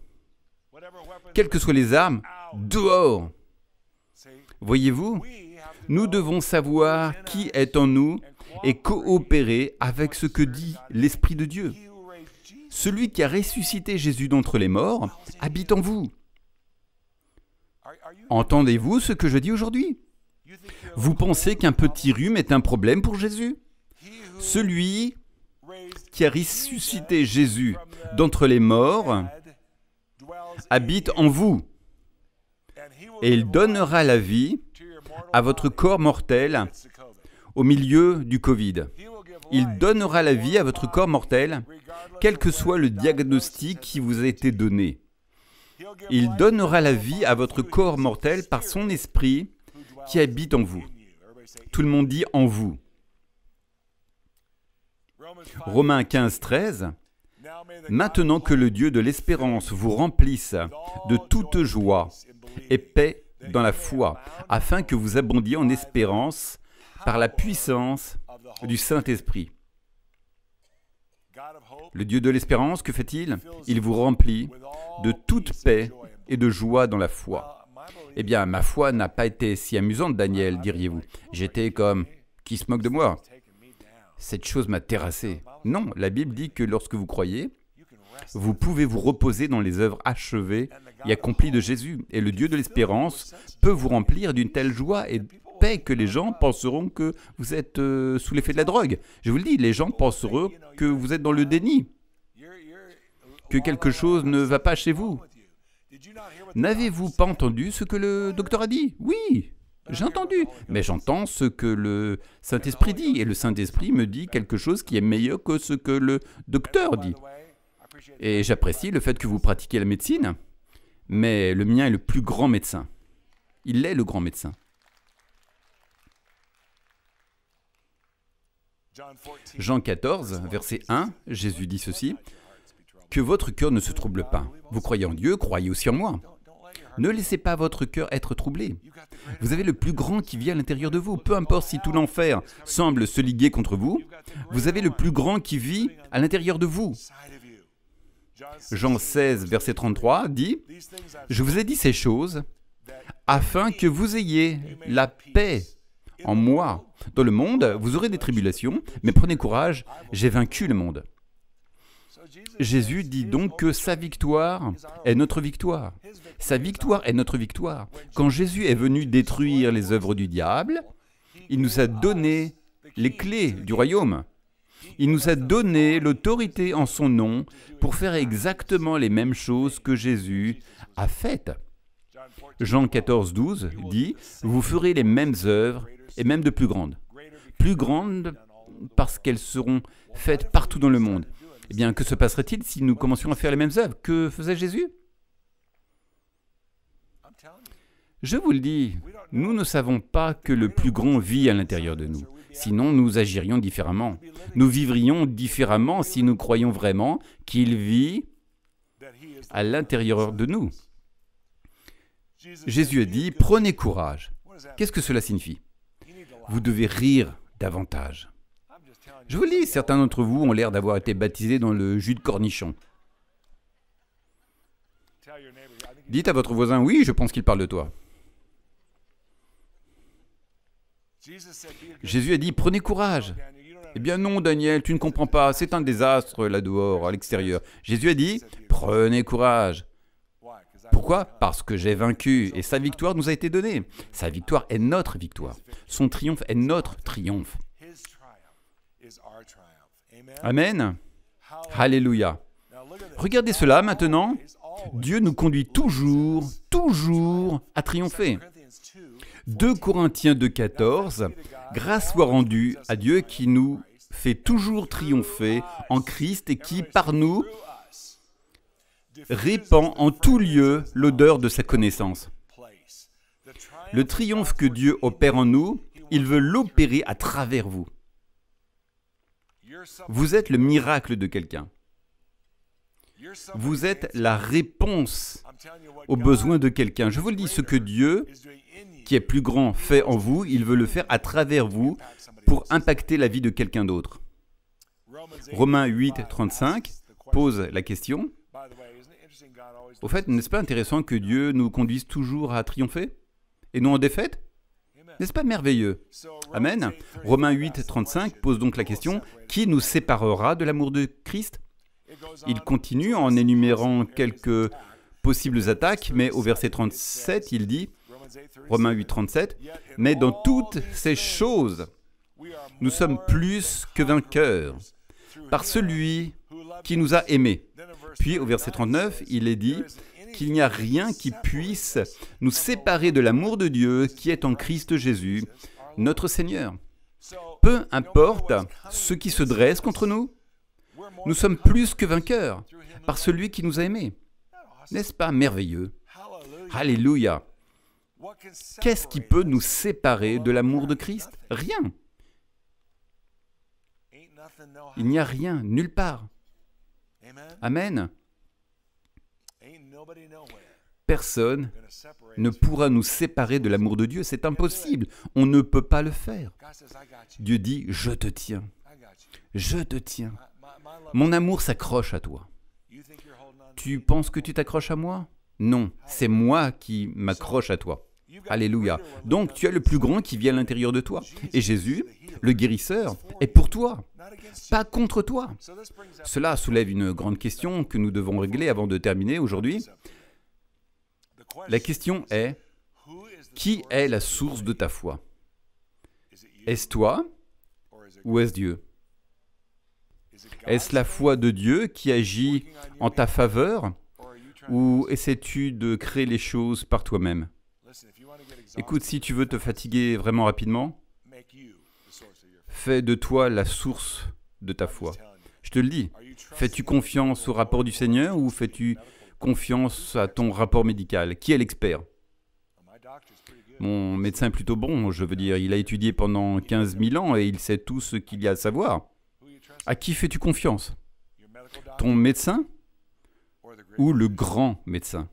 Quelles que soient les armes, dehors. Voyez-vous, nous devons savoir qui est en nous et coopérer avec ce que dit l'Esprit de Dieu. Celui qui a ressuscité Jésus d'entre les morts habite en vous. Entendez-vous ce que je dis aujourd'hui? Vous pensez qu'un petit rhume est un problème pour Jésus? Celui qui a ressuscité Jésus d'entre les morts habite en vous. Et il donnera la vie à votre corps mortel au milieu du Covid. Il donnera la vie à votre corps mortel, quel que soit le diagnostic qui vous a été donné. Il donnera la vie à votre corps mortel par son esprit qui habite en vous. Tout le monde dit en vous. Romains 15, 13. Maintenant que le Dieu de l'espérance vous remplisse de toute joie et paix dans la foi, afin que vous abondiez en espérance par la puissance du Saint-Esprit. Le Dieu de l'espérance, que fait-il? Il vous remplit de toute paix et de joie dans la foi. Eh bien, ma foi n'a pas été si amusante, Daniel, diriez-vous. J'étais comme, qui se moque de moi? Cette chose m'a terrassé. Non, la Bible dit que lorsque vous croyez, vous pouvez vous reposer dans les œuvres achevées et accomplies de Jésus. Et le Dieu de l'espérance peut vous remplir d'une telle joie et paix que les gens penseront que vous êtes sous l'effet de la drogue. Je vous le dis, les gens penseront que vous êtes dans le déni, que quelque chose ne va pas chez vous. N'avez-vous pas entendu ce que le docteur a dit? Oui, j'ai entendu, mais j'entends ce que le Saint-Esprit dit, et le Saint-Esprit me dit quelque chose qui est meilleur que ce que le docteur dit. Et j'apprécie le fait que vous pratiquiez la médecine, mais le mien est le plus grand médecin. Il est le grand médecin. Jean 14, verset 1, Jésus dit ceci, « Que votre cœur ne se trouble pas. Vous croyez en Dieu, croyez aussi en moi. Ne laissez pas votre cœur être troublé. Vous avez le plus grand qui vit à l'intérieur de vous. Peu importe si tout l'enfer semble se liguer contre vous, vous avez le plus grand qui vit à l'intérieur de vous. » Jean 16, verset 33 dit, « Je vous ai dit ces choses afin que vous ayez la paix en moi. Dans le monde, vous aurez des tribulations, mais prenez courage, j'ai vaincu le monde. » Jésus dit donc que sa victoire est notre victoire. Sa victoire est notre victoire. Quand Jésus est venu détruire les œuvres du diable, il nous a donné les clés du royaume. Il nous a donné l'autorité en son nom pour faire exactement les mêmes choses que Jésus a faites. Jean 14, 12 dit « Vous ferez les mêmes œuvres et même de plus grandes. Plus grandes parce qu'elles seront faites partout dans le monde. » Eh bien, que se passerait-il si nous commencions à faire les mêmes œuvres? Que faisait Jésus? Je vous le dis, nous ne savons pas que le plus grand vit à l'intérieur de nous. Sinon, nous agirions différemment. Nous vivrions différemment si nous croyions vraiment qu'il vit à l'intérieur de nous. Jésus a dit, prenez courage. Qu'est-ce que cela signifie? Vous devez rire davantage. Je vous le dis, certains d'entre vous ont l'air d'avoir été baptisés dans le jus de cornichon. Dites à votre voisin, oui, je pense qu'il parle de toi. Jésus a dit, prenez courage. Eh bien non, Daniel, tu ne comprends pas, c'est un désastre là-dehors, à l'extérieur. Jésus a dit, prenez courage. Pourquoi? Parce que j'ai vaincu et sa victoire nous a été donnée. Sa victoire est notre victoire. Son triomphe est notre triomphe. Amen. Alléluia. Regardez cela maintenant. Dieu nous conduit toujours à triompher. 2 Corinthiens 2,14, grâce soit rendue à Dieu qui nous fait toujours triompher en Christ et qui, par nous, répand en tout lieu l'odeur de sa connaissance. Le triomphe que Dieu opère en nous, il veut l'opérer à travers vous. Vous êtes le miracle de quelqu'un. Vous êtes la réponse aux besoins de quelqu'un. Je vous le dis, ce que Dieu, qui est plus grand, fait en vous, il veut le faire à travers vous pour impacter la vie de quelqu'un d'autre. Romains 8, 35 pose la question. Au fait, n'est-ce pas intéressant que Dieu nous conduise toujours à triompher et non en défaite? N'est-ce pas merveilleux? Amen. Romains 8, 35 pose donc la question, qui nous séparera de l'amour de Christ? Il continue en énumérant quelques possibles attaques, mais au verset 37, il dit, Romains 8, 37, « Mais dans toutes ces choses, nous sommes plus que vainqueurs, par celui qui nous a aimés. » Puis au verset 39, il est dit qu'il n'y a rien qui puisse nous séparer de l'amour de Dieu qui est en Christ Jésus, notre Seigneur. Peu importe ce qui se dresse contre nous, nous sommes plus que vainqueurs par celui qui nous a aimés. N'est-ce pas merveilleux? Alléluia! Qu'est-ce qui peut nous séparer de l'amour de Christ? Rien. Il n'y a rien, nulle part. Amen. Personne ne pourra nous séparer de l'amour de Dieu. C'est impossible. On ne peut pas le faire. Dieu dit, je te tiens. Je te tiens. Mon amour s'accroche à toi. Tu penses que tu t'accroches à moi? Non, c'est moi qui m'accroche à toi. Alléluia. Donc tu as le plus grand qui vit à l'intérieur de toi. Et Jésus, le guérisseur, est pour toi, pas contre toi. Cela soulève une grande question que nous devons régler avant de terminer aujourd'hui. La question est, qui est la source de ta foi? Est-ce toi ou est-ce Dieu? Est-ce la foi de Dieu qui agit en ta faveur ou essaies-tu de créer les choses par toi-même? Écoute, si tu veux te fatiguer vraiment rapidement, fais de toi la source de ta foi. Je te le dis, fais-tu confiance au rapport du Seigneur ou fais-tu confiance à ton rapport médical? Qui est l'expert? Mon médecin est plutôt bon, je veux dire, il a étudié pendant 15 000 ans et il sait tout ce qu'il y a à savoir. À qui fais-tu confiance? Ton médecin ou le grand médecin?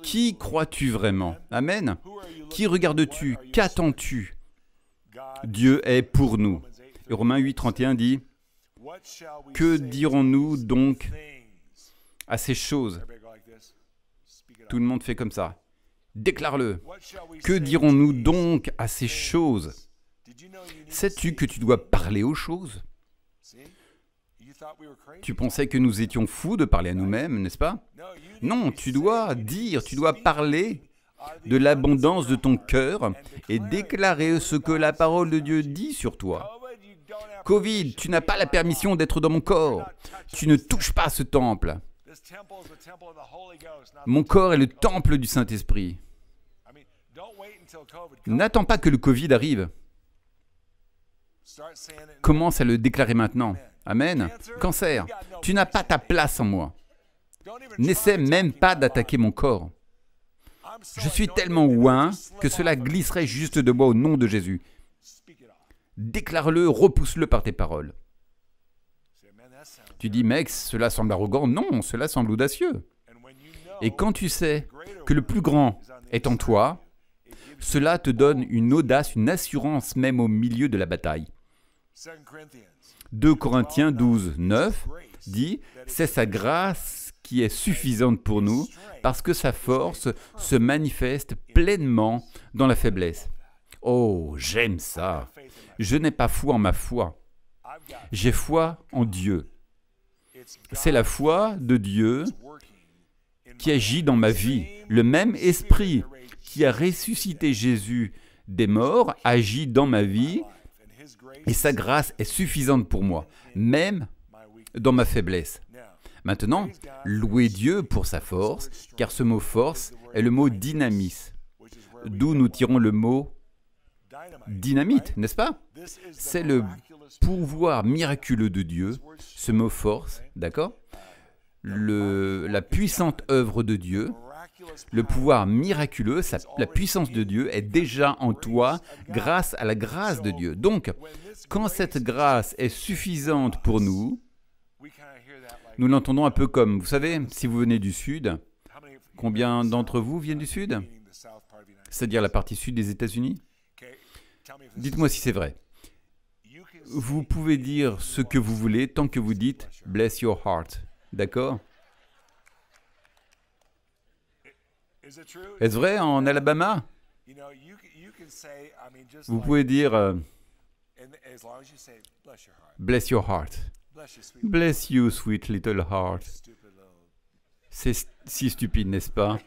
Qui crois-tu vraiment? Amen. Qui regardes-tu? Qu'attends-tu? Dieu est pour nous. Et Romains 8, 31 dit, « Que dirons-nous donc à ces choses ?» Tout le monde fait comme ça. Déclare-le. Que dirons-nous donc à ces choses? Sais-tu que tu dois parler aux choses? Tu pensais que nous étions fous de parler à nous-mêmes, n'est-ce pas? Non, tu dois dire, tu dois parler de l'abondance de ton cœur et déclarer ce que la parole de Dieu dit sur toi. Covid, tu n'as pas la permission d'être dans mon corps. Tu ne touches pas ce temple. Mon corps est le temple du Saint-Esprit. N'attends pas que le Covid arrive. Commence à le déclarer maintenant. Amen. Cancer, tu n'as pas ta place en moi. N'essaie même pas d'attaquer mon corps. Je suis tellement ouin que cela glisserait juste de moi au nom de Jésus. Déclare-le, repousse-le par tes paroles. Tu dis, mec, cela semble arrogant. Non, cela semble audacieux. Et quand tu sais que le plus grand est en toi, cela te donne une audace, une assurance même au milieu de la bataille. 2 Corinthiens 12, 9 dit « C'est sa grâce qui est suffisante pour nous, parce que sa force se manifeste pleinement dans la faiblesse. » Oh, j'aime ça. Je n'ai pas foi en ma foi. J'ai foi en Dieu. C'est la foi de Dieu qui agit dans ma vie. Le même esprit qui a ressuscité Jésus des morts agit dans ma vie et sa grâce est suffisante pour moi, même dans ma faiblesse. Maintenant, louez Dieu pour sa force, car ce mot « force » est le mot « dynamis », d'où nous tirons le mot « dynamite », n'est-ce pas? C'est le pouvoir miraculeux de Dieu, ce mot « force », d'accord? La puissante œuvre de Dieu, le pouvoir miraculeux, la puissance de Dieu est déjà en toi grâce à la grâce de Dieu. Donc, quand cette grâce est suffisante pour nous, nous l'entendons un peu comme, vous savez, si vous venez du Sud, combien d'entre vous viennent du Sud? C'est-à-dire la partie sud des États-Unis? Dites-moi si c'est vrai. Vous pouvez dire ce que vous voulez tant que vous dites « Bless your heart ». D'accord? Est-ce vrai en Alabama? Vous pouvez dire « Bless your heart ». Bless you, sweet little heart. C'est si stupide, n'est-ce pas?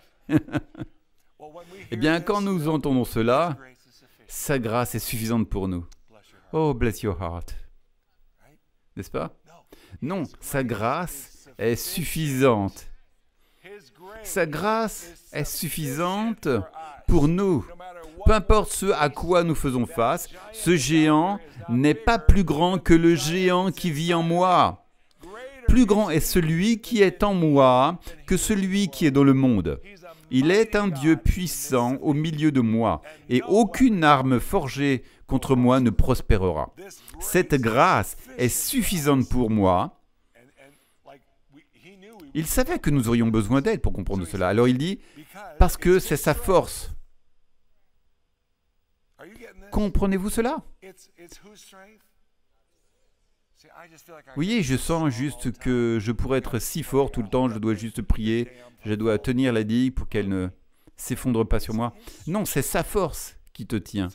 Eh bien, quand nous entendons cela, sa grâce est suffisante pour nous. Oh, bless your heart. N'est-ce pas? Non, sa grâce est suffisante. Sa grâce est suffisante pour nous. Peu importe ce à quoi nous faisons face, ce géant n'est pas plus grand que le géant qui vit en moi. plus grand est celui qui est en moi que celui qui est dans le monde. Il est un Dieu puissant au milieu de moi, et aucune arme forgée contre moi ne prospérera. Cette grâce est suffisante pour moi. Il savait que nous aurions besoin d'aide pour comprendre cela. Alors il dit, parce que c'est sa force. Comprenez-vous cela? Vous voyez, je sens juste que je pourrais être si fort tout le temps, je dois juste prier, je dois tenir la digue pour qu'elle ne s'effondre pas sur moi. Non, c'est sa force qui te tient.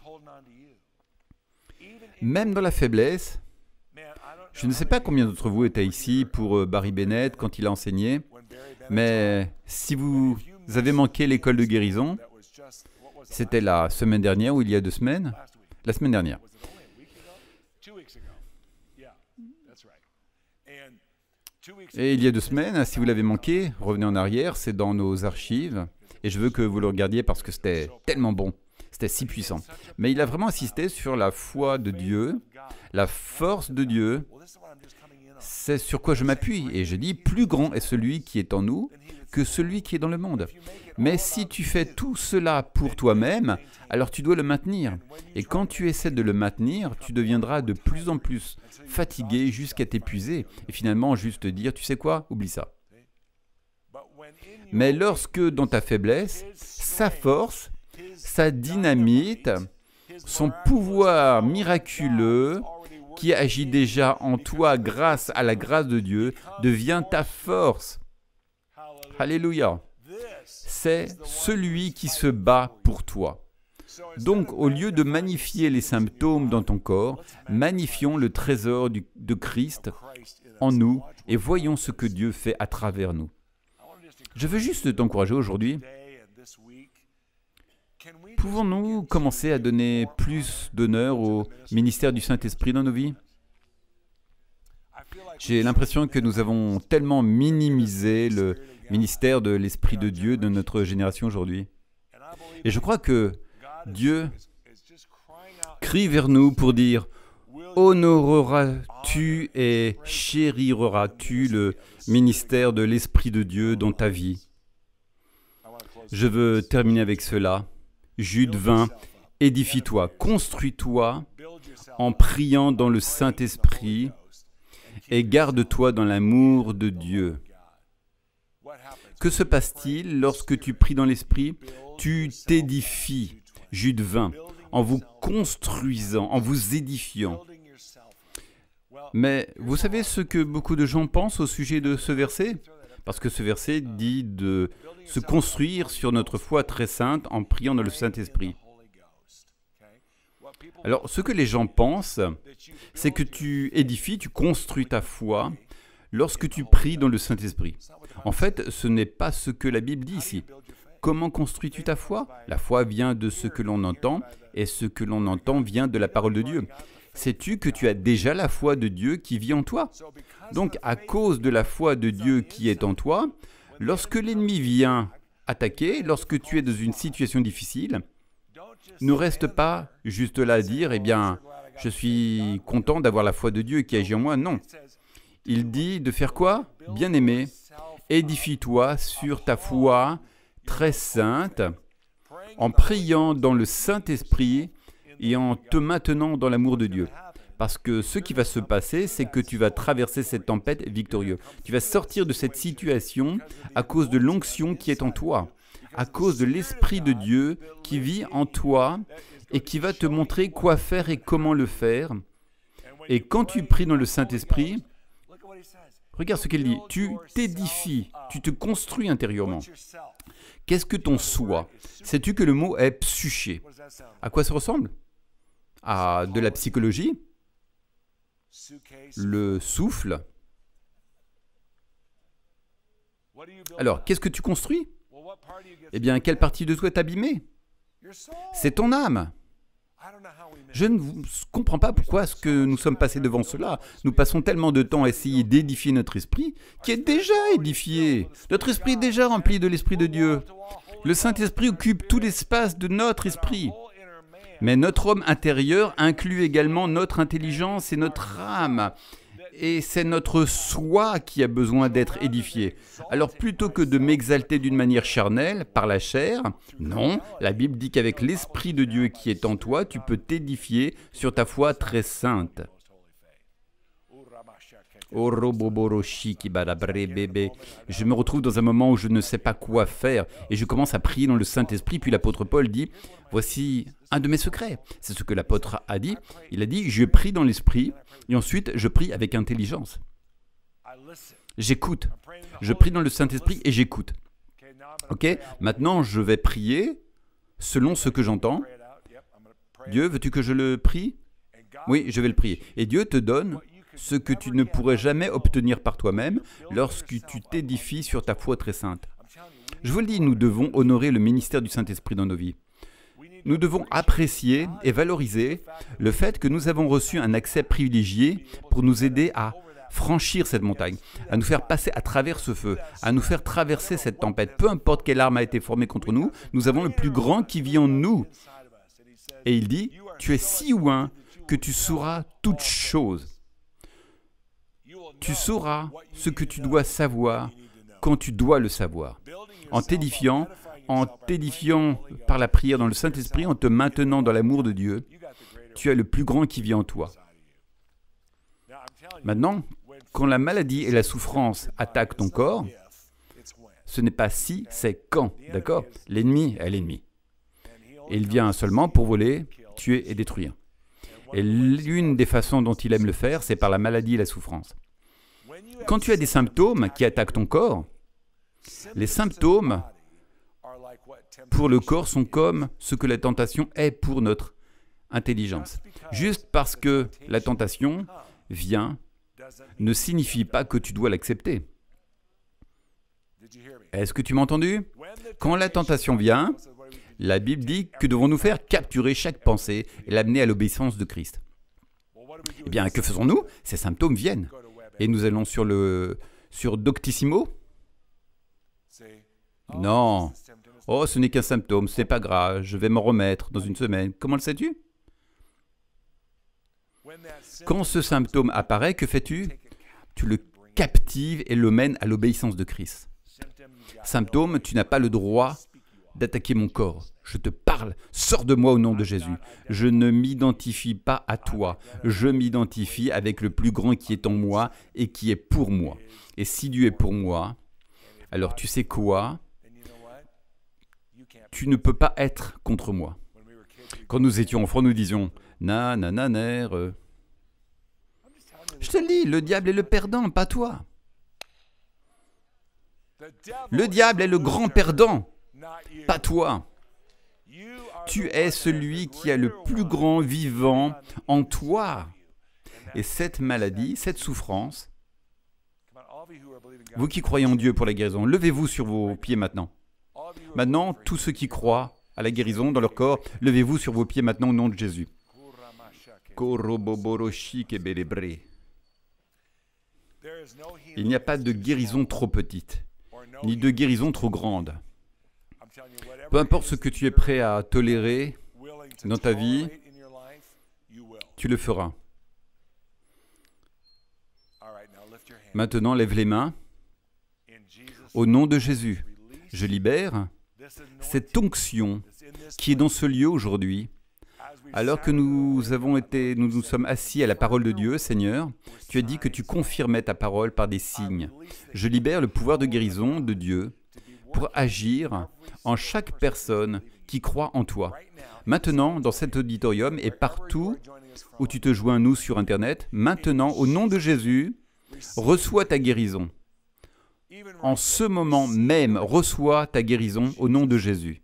Même dans la faiblesse, je ne sais pas combien d'entre vous étaient ici pour Barry Bennett quand il a enseigné, mais si vous avez manqué l'école de guérison, c'était la semaine dernière ou il y a 2 semaines? La semaine dernière. Et il y a 2 semaines, si vous l'avez manqué, revenez en arrière, c'est dans nos archives. Et je veux que vous le regardiez parce que c'était tellement bon, c'était si puissant. Mais il a vraiment insisté sur la foi de Dieu, la force de Dieu. C'est sur quoi je m'appuie. Et je dis, plus grand est celui qui est en nous que celui qui est dans le monde. Mais si tu fais tout cela pour toi-même, alors tu dois le maintenir. Et quand tu essaies de le maintenir, tu deviendras de plus en plus fatigué jusqu'à t'épuiser. Et finalement, juste dire, tu sais quoi, oublie ça. Mais lorsque dans ta faiblesse, sa force, sa dynamite, son pouvoir miraculeux, qui agit déjà en toi grâce à la grâce de Dieu, devient ta force. Alléluia. C'est celui qui se bat pour toi. Donc, au lieu de magnifier les symptômes dans ton corps, magnifions le trésor de Christ en nous et voyons ce que Dieu fait à travers nous. Je veux juste t'encourager aujourd'hui. Pouvons-nous commencer à donner plus d'honneur au ministère du Saint-Esprit dans nos vies? J'ai l'impression que nous avons tellement minimisé le ministère de l'Esprit de Dieu de notre génération aujourd'hui. Et je crois que Dieu crie vers nous pour dire « Honoreras-tu et chériras-tu le ministère de l'Esprit de Dieu dans ta vie ?» Je veux terminer avec cela. Jude 20, « Édifie-toi, construis-toi en priant dans le Saint-Esprit et garde-toi dans l'amour de Dieu. » Que se passe-t-il lorsque tu pries dans l'Esprit? Tu t'édifies. Jude 20, en vous construisant, en vous édifiant. Mais vous savez ce que beaucoup de gens pensent au sujet de ce verset? Parce que ce verset dit de se construire sur notre foi très sainte en priant dans le Saint-Esprit. Alors, ce que les gens pensent, c'est que tu édifies, tu construis ta foi lorsque tu pries dans le Saint-Esprit. En fait, ce n'est pas ce que la Bible dit ici. Comment construis-tu ta foi? La foi vient de ce que l'on entend, et ce que l'on entend vient de la parole de Dieu. Sais-tu que tu as déjà la foi de Dieu qui vit en toi? Donc, à cause de la foi de Dieu qui est en toi, lorsque l'ennemi vient attaquer, lorsque tu es dans une situation difficile, ne reste pas juste là à dire, eh bien, je suis content d'avoir la foi de Dieu qui agit en moi. Non. Il dit de faire quoi? Bien-aimé, édifie-toi sur ta foi très sainte, en priant dans le Saint-Esprit et en te maintenant dans l'amour de Dieu. Parce que ce qui va se passer, c'est que tu vas traverser cette tempête victorieux. Tu vas sortir de cette situation à cause de l'onction qui est en toi, à cause de l'Esprit de Dieu qui vit en toi et qui va te montrer quoi faire et comment le faire. Et quand tu pries dans le Saint-Esprit, regarde ce qu'il dit, tu t'édifies, tu te construis intérieurement. Qu'est-ce que ton soi? Sais-tu que le mot est psyché? À quoi ça ressemble? À de la psychologie? Le souffle? Alors, qu'est-ce que tu construis? Eh bien, quelle partie de toi est abîmée? C'est ton âme. Je ne comprends pas pourquoi est-ce que nous sommes passés devant cela. Nous passons tellement de temps à essayer d'édifier notre esprit, qui est déjà édifié. Notre esprit est déjà rempli de l'Esprit de Dieu. Le Saint-Esprit occupe tout l'espace de notre esprit. Mais notre homme intérieur inclut également notre intelligence et notre âme. Et c'est notre soi qui a besoin d'être édifié. Alors plutôt que de m'exalter d'une manière charnelle, par la chair, non, la Bible dit qu'avec l'Esprit de Dieu qui est en toi, tu peux t'édifier sur ta foi très sainte. Je me retrouve dans un moment où je ne sais pas quoi faire et je commence à prier dans le Saint-Esprit. Puis l'apôtre Paul dit, voici un de mes secrets. C'est ce que l'apôtre a dit. Il a dit, je prie dans l'Esprit et ensuite je prie avec intelligence. J'écoute. Je prie dans le Saint-Esprit et j'écoute. Ok, maintenant je vais prier selon ce que j'entends. Dieu, veux-tu que je le prie? Oui, je vais le prier. Et Dieu te donne ce que tu ne pourrais jamais obtenir par toi-même lorsque tu t'édifies sur ta foi très sainte. Je vous le dis, nous devons honorer le ministère du Saint-Esprit dans nos vies. Nous devons apprécier et valoriser le fait que nous avons reçu un accès privilégié pour nous aider à franchir cette montagne, à nous faire passer à travers ce feu, à nous faire traverser cette tempête. Peu importe quelle arme a été formée contre nous, nous avons le plus grand qui vit en nous. Et il dit, tu es si loin que tu sauras toutes choses. Tu sauras ce que tu dois savoir quand tu dois le savoir. En t'édifiant par la prière dans le Saint-Esprit, en te maintenant dans l'amour de Dieu, tu as le plus grand qui vit en toi. Maintenant, quand la maladie et la souffrance attaquent ton corps, ce n'est pas si, c'est quand, d'accord? L'ennemi est l'ennemi. Et il vient seulement pour voler, tuer et détruire. Et l'une des façons dont il aime le faire, c'est par la maladie et la souffrance. Quand tu as des symptômes qui attaquent ton corps, les symptômes pour le corps sont comme ce que la tentation est pour notre intelligence. Juste parce que la tentation vient ne signifie pas que tu dois l'accepter. Est-ce que tu m'as entendu? Quand la tentation vient, la Bible dit que devons-nous faire? Capturer chaque pensée et l'amener à l'obéissance de Christ. Eh bien, que faisons-nous? Ces symptômes viennent. Et nous allons sur Doctissimo? Non. Oh, ce n'est qu'un symptôme, ce n'est pas grave, je vais m'en remettre dans une semaine. Comment le sais-tu? Quand ce symptôme apparaît, que fais-tu? Tu le captives et le mènes à l'obéissance de Christ. Symptôme, tu n'as pas le droit d'attaquer mon corps. Je te parle, sors de moi au nom de Jésus. Je ne m'identifie pas à toi, je m'identifie avec le plus grand qui est en moi et qui est pour moi. Et si Dieu est pour moi, alors tu sais quoi? Tu ne peux pas être contre moi. Quand nous étions enfants, nous disions « nanananer ». Je te le dis, le diable est le perdant, pas toi. Le diable est le grand perdant, pas toi. Tu es celui qui a le plus grand vivant en toi. Et cette maladie, cette souffrance, vous qui croyez en Dieu pour la guérison, levez-vous sur vos pieds maintenant. Maintenant, tous ceux qui croient à la guérison dans leur corps, levez-vous sur vos pieds maintenant au nom de Jésus. Il n'y a pas de guérison trop petite, ni de guérison trop grande. Peu importe ce que tu es prêt à tolérer dans ta vie, tu le feras. Maintenant, lève les mains. Au nom de Jésus, je libère cette onction qui est dans ce lieu aujourd'hui. Alors que nous nous sommes assis à la parole de Dieu, Seigneur, tu as dit que tu confirmais ta parole par des signes. Je libère le pouvoir de guérison de Dieu pour agir en chaque personne qui croit en toi. Maintenant, dans cet auditorium et partout où tu te joins à nous sur Internet, maintenant, au nom de Jésus, reçois ta guérison. En ce moment même, reçois ta guérison au nom de Jésus.